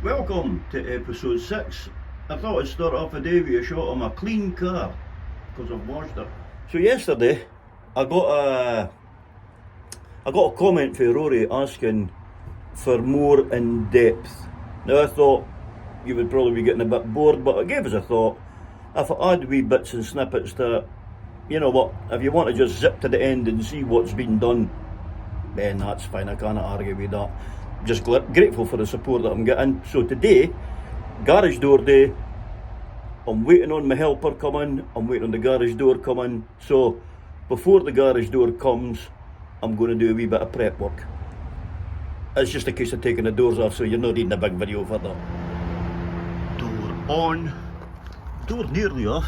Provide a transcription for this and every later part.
Welcome to episode 6. I thought I'd start off a day with a shot of my clean car because I've washed it. So yesterday I got a comment from Rory asking for more in depth. Now I thought you would probably be getting a bit bored, but I gave us a thought. If I add wee bits and snippets that, you know what, if you want to just zip to the end and see what's been done, then that's fine, I can't argue with that. Just grateful for the support that I'm getting. So today, garage door day. I'm waiting on my helper coming, I'm waiting on the garage door coming. So before the garage door comes, I'm going to do a wee bit of prep work. It's just a case of taking the doors off, so you're not needing a big video for that. Door on, door nearly off.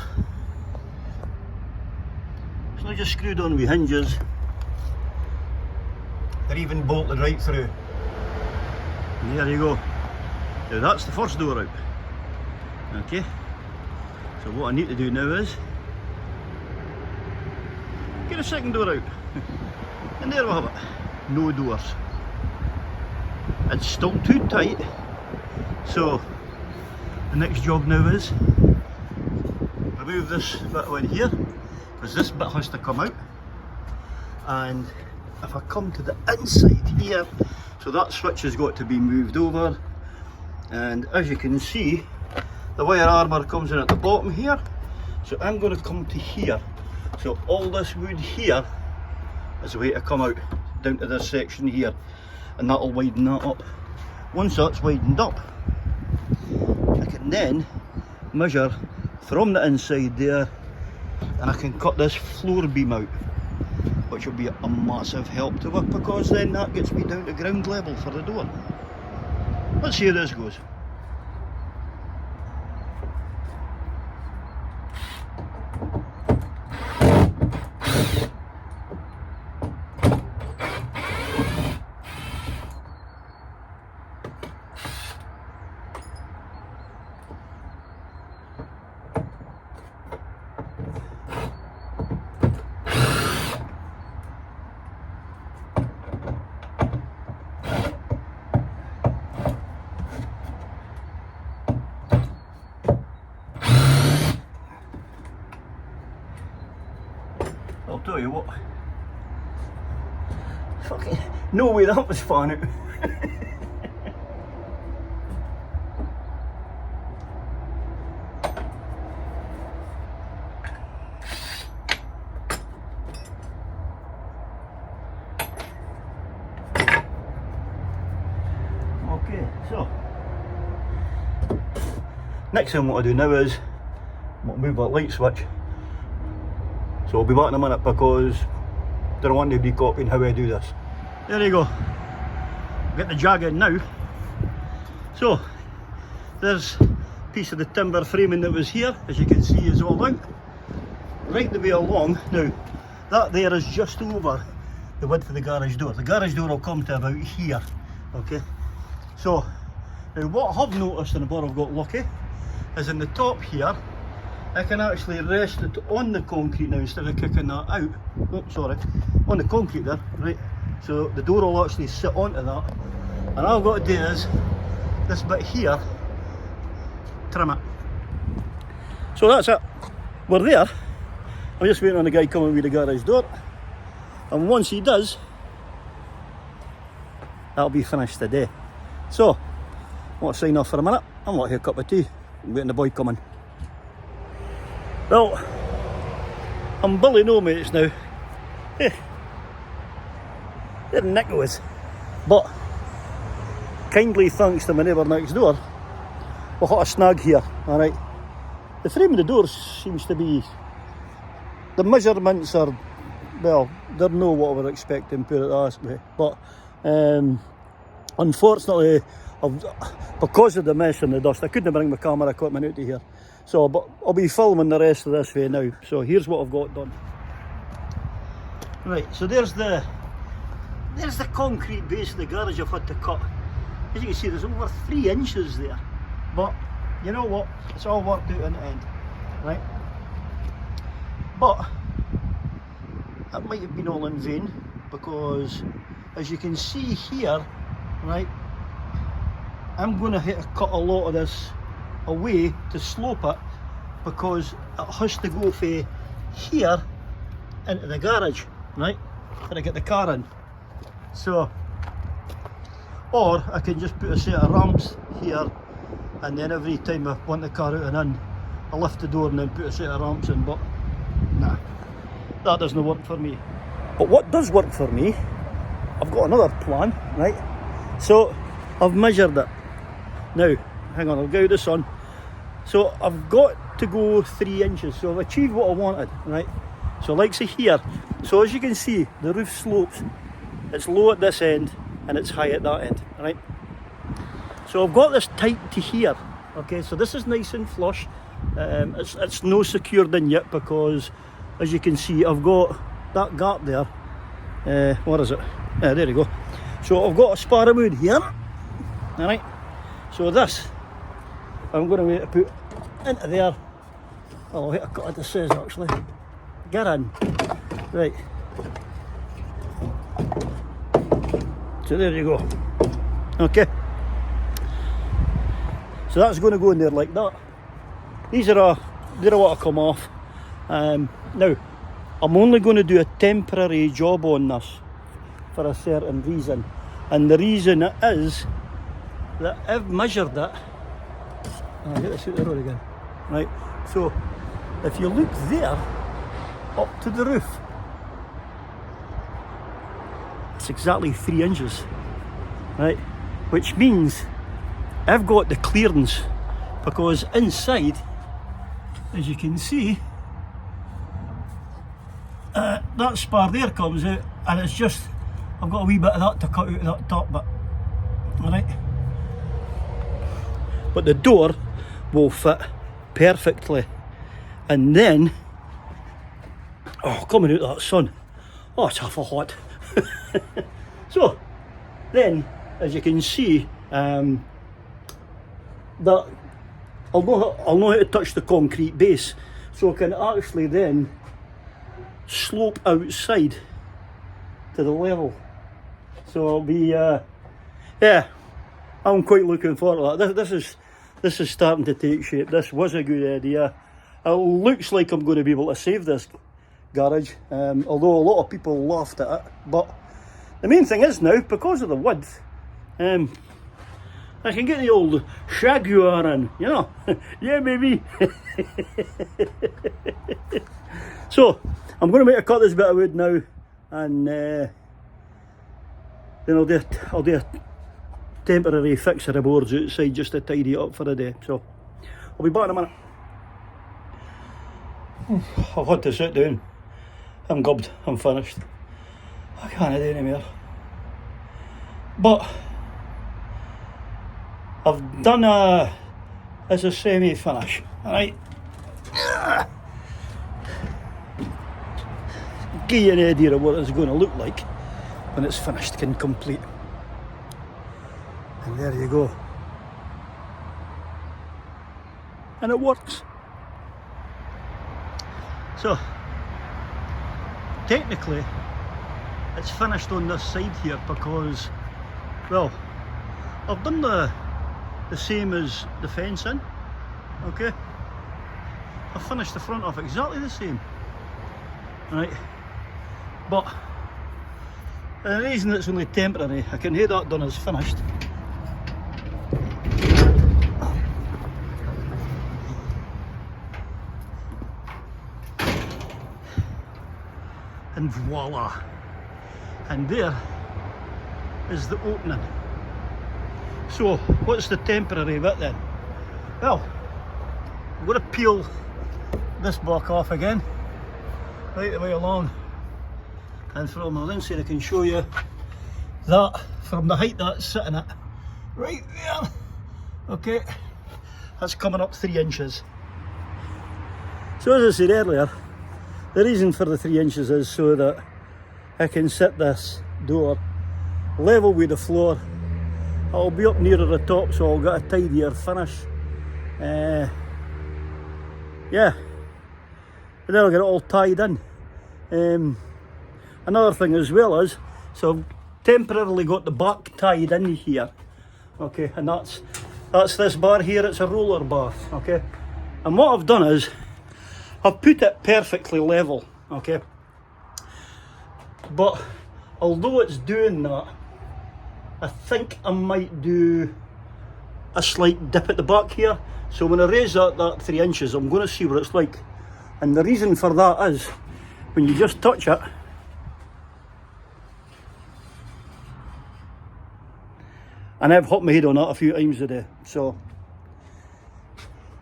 It's not just screwed on with hinges. They're even bolted right through. And there you go. Now that's the first door out. Okay. So what I need to do now is get a second door out. And there we have it. No doors. It's still too tight. So the next job now is remove this bit in here, because this bit has to come out. And if I come to the inside here, so that switch has got to be moved over, and as you can see, the wire armour comes in at the bottom here, so I'm going to come to here. So all this wood here is the way to come out down to this section here, and that'll widen that up. Once that's widened up, I can then measure from the inside there, and I can cut this floor beam out, which will be a massive help to it, because then that gets me down to ground level for the door. Let's see how this goes. I'll tell you what, fucking no way that was fun out. Okay, so next thing what I do now is I'm going to move that light switch. So I'll be back in a minute, because I don't want anybody copying how I do this. There you go. Get the jag in now. So there's a piece of the timber framing that was here, as you can see, is all out. Right the way along. Now that there is just over the width of the garage door. The garage door will come to about here. Okay. So now what I have noticed, and I've got lucky, is in the top here, I can actually rest it on the concrete now instead of kicking that out. Oh, sorry, on the concrete there, right? So the door will actually sit onto that, and all I've got to do is this bit here, trim it. So that's it. We're there. I'm just waiting on the guy coming with the garage door, and once he does, that'll be finished today. So I want to sign off for a minute. I'm not here a cup of tea. I'm waiting the boy coming. Well, I'm Billy No Mates now. They're Nicholas. But kindly thanks to my neighbour next door, we've got a snag here, alright. The frame of the door seems to be, the measurements are, well, they're not what we were expecting, put it that way. But unfortunately, because of the mess and the dust, I couldn't bring my camera equipment out to here. So, but I'll be filming the rest of this way now. So here's what I've got done. Right, so there's the concrete base of the garage I've had to cut. As you can see, there's over 3 inches there. But you know what? It's all worked out in the end, right? But that might have been all in vain, because as you can see here, right, I'm going to have to cut a lot of this away to slope it, because it has to go from here into the garage, right, for to get the car in. So, or I can just put a set of ramps here, and then every time I want the car out and in, I lift the door and then put a set of ramps in. But nah, that doesn't work for me. But what does work for me, I've got another plan, right? So I've measured it. Now, hang on, I'll go with the sun. So I've got to go 3 inches, so I've achieved what I wanted, right? So like say here, so as you can see, the roof slopes. It's low at this end and it's high at that end, right? So I've got this tight to here, okay? So this is nice and flush. It's no secured in yet, because as you can see, I've got that gap there. What is it? There you go. So I've got a spar of wood here, alright? So this, I'm going to put into there. Oh, I'll hit a cut at the says actually. Get in. Right. So there you go. Okay. So that's going to go in there like that. These are they're what to come off. Now, I'm only going to do a temporary job on this for a certain reason. And the reason it is that I've measured it. I'll get this out the road again. Right, so if you look there, up to the roof, it's exactly 3 inches. Right, which means I've got the clearance, because inside, as you can see, that spar there comes out, and it's just, I've got a wee bit of that to cut out of that top bit. Alright, but the door will fit perfectly. And then, oh, coming out of that sun, oh, it's awful hot. So then, as you can see, that I'll know how to touch the concrete base, so I can actually then slope outside to the level. So I'll be, yeah, I'm quite looking forward to that. This is starting to take shape. This was a good idea. It looks like I'm going to be able to save this garage, although a lot of people laughed at it. But the main thing is now, because of the width, I can get the old Jaguar in, you know. Yeah, baby. So I'm going to make a cut this bit of wood now, and then I'll do a temporary fix of the boards outside just to tidy it up for the day. So I'll be back in a minute. I've had to sit down. I'm gubbed. I'm finished. I can't do any more. But I've done as a semi-finish. Alright. Give you an idea of what it's going to look like when it's finished and complete. And there you go. And it works. So, technically, it's finished on this side here because, well, I've done the same as the fencing, okay? I've finished the front off exactly the same, right? But the reason it's only temporary, I can have that done as finished. And voila, and there is the opening. So what's the temporary bit then? Well, I'm going to peel this block off again, right the way along, and from the inside I can show you that from the height that's sitting at, right there, okay, that's coming up 3 inches. So as I said earlier, the reason for the 3 inches is so that I can set this door level with the floor. I'll be up nearer the top, so I'll get a tidier finish. Yeah, and then I'll get it all tied in. Another thing as well is, so I've temporarily got the back tied in here, okay, and that's this bar here. It's a roller bar, okay. And what I've done is I've put it perfectly level, okay. But although it's doing that, I think I might do a slight dip at the back here. So when I raise that 3 inches, I'm going to see what it's like. And the reason for that is when you just touch it, and I've hit my head on that a few times today, so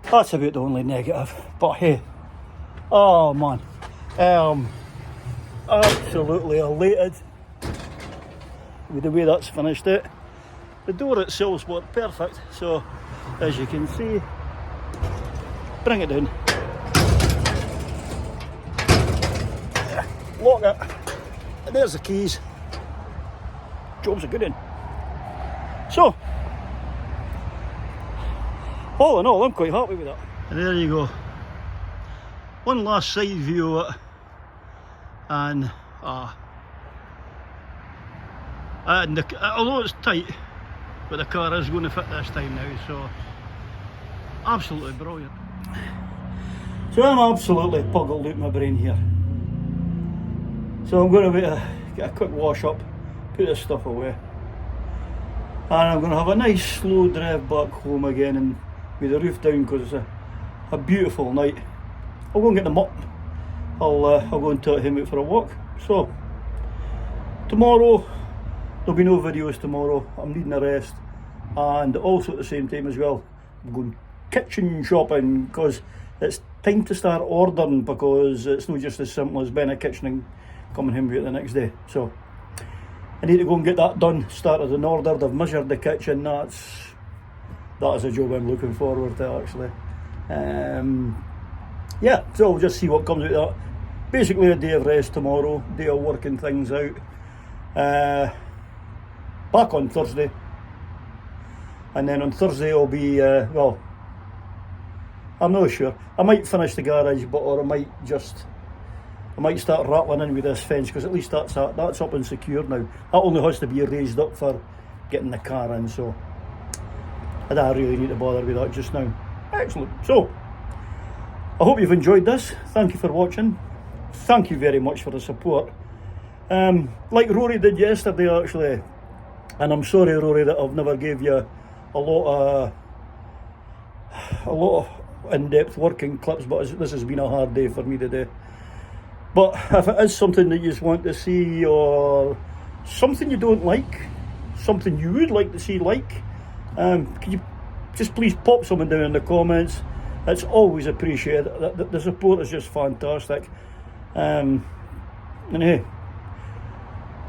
that's about the only negative. But hey, oh man, absolutely elated with the way that's finished out. The door itself's worked perfect, so as you can see, bring it down, lock it, and there's the keys. Job's a good one. So, all in all, I'm quite happy with that. And there you go. One last side view of it, and although it's tight, but the car is going to fit this time now, so absolutely brilliant. So I'm absolutely puggled out my brain here. So I'm going to get a quick wash up, put this stuff away, and I'm going to have a nice slow drive back home again and with the roof down because it's a beautiful night. I'll go and get the mop. I'll go and take him out for a walk. So tomorrow there'll be no videos tomorrow. I'm needing a rest, and also at the same time as well I'm going kitchen shopping because it's time to start ordering, because it's not just as simple as buying a kitchen and coming home with it the next day. So I need to go and get that done, started an order. They've measured the kitchen. That is a job I'm looking forward to, actually. Yeah, so we'll just see what comes out of that. Basically a day of rest tomorrow, day of working things out. Back on Thursday, and then on Thursday I'll be well, I'm not sure. I might finish the garage, or I might start rattling in with this fence, because at least that's up and secured now. That only has to be raised up for getting the car in, so I don't really need to bother with that just now. Excellent. So I hope you've enjoyed this. Thank you for watching. Thank you very much for the support. Like Rory did yesterday, actually, and I'm sorry, Rory, that I've never gave you a lot of in-depth working clips, but this has been a hard day for me today. But if it is something that you just want to see, or something you don't like, something you would like to see, could you just please pop something down in the comments? It's always appreciated. The support is just fantastic. And hey,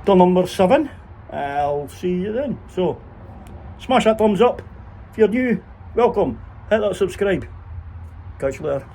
till number 7, I'll see you then. So smash that thumbs up. If you're new, welcome. Hit that subscribe. Catch you later.